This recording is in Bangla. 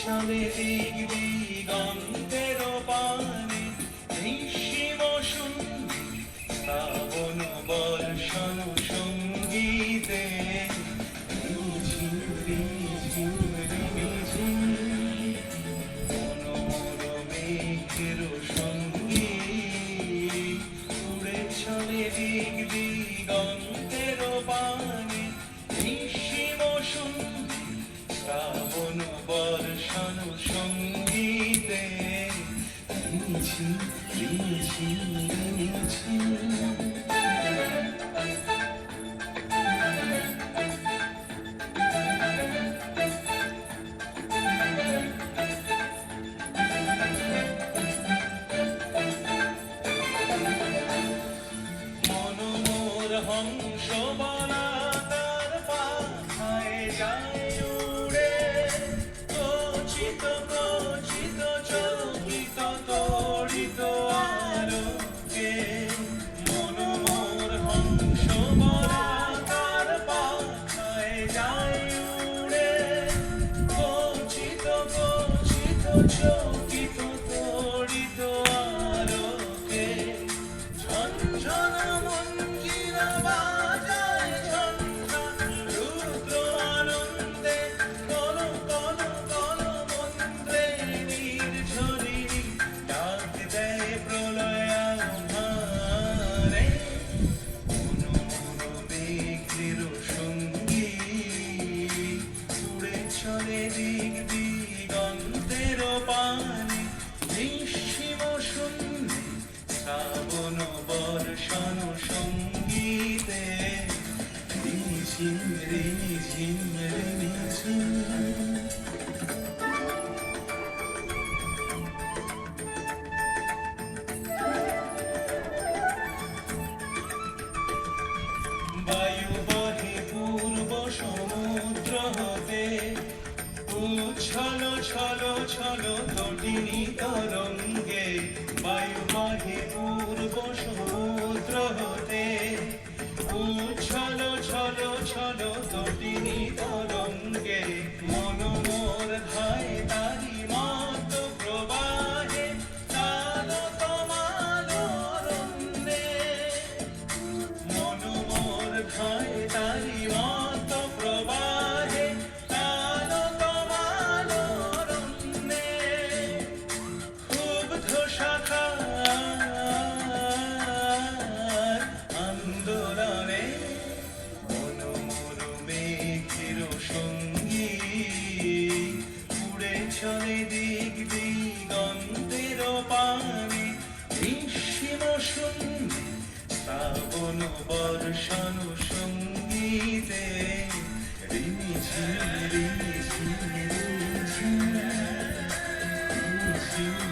চলে দিক দিগন্তের পানে নিঃসীম শ্রাবণ বর্ষণ সঙ্গীতে মেঘের সঙ্গী উড়ে চলে দিক দিগন্তের পানে নিঃসীম শ্রাবণ বর্ষণ সঙ্গীতে ঝিম ঝিম ঝিম ঝিম মনোমোর হংস বলা তার পাখায় যায় উড়ে কচিত কচিত চকিত তড়িত আলোকে মনোমোর হংস বলা তার পাখায় যায় উড়ে কচিত কচিত চকিত তড়িত আলোকে ঝনঝন মঞ্জিরা বাজায় ঝঞ্ঝা রুদ্র আনন্দে কল কল কল মন্ত্রে নির্ঝরিণী ডাক দেয় প্রলয়াধারে মনোমোর মেঘের সঙ্গী উড়ে চলে দিক দিগন্তের পানে নিঃসীম শূন্যে শ্রাবণ বর্ষণ সঙ্গীতে রিঝিম রিঝিম রিঝিম বায়ু বহে পূর্ব সমুদ্র হতে উচ্ছল ছল ছল তটিনী তরঙ্গে বায়ু বহে পূর্ব সমুদ্র হতে উচ্ছল ছল ছল তটিনী তরঙ্গে মনোমোর ধায় তারি মত প্রবাহে তাল তমাল রণ্যে মনোমোর ধায় তারি মত প্রবাহে তাল তমাল রণ্যে ক্ষুব্ধ শাখার আন্দোলনে মনোমোর মেঘের সঙ্গী উড়ে চলে দিক দিগন্তের পানে নিঃসীম শূন্যে শ্রাবণ বর্ষণ সঙ্গীতে রিমিঝিম রিমিঝিম রিমিঝিম রিমিঝিম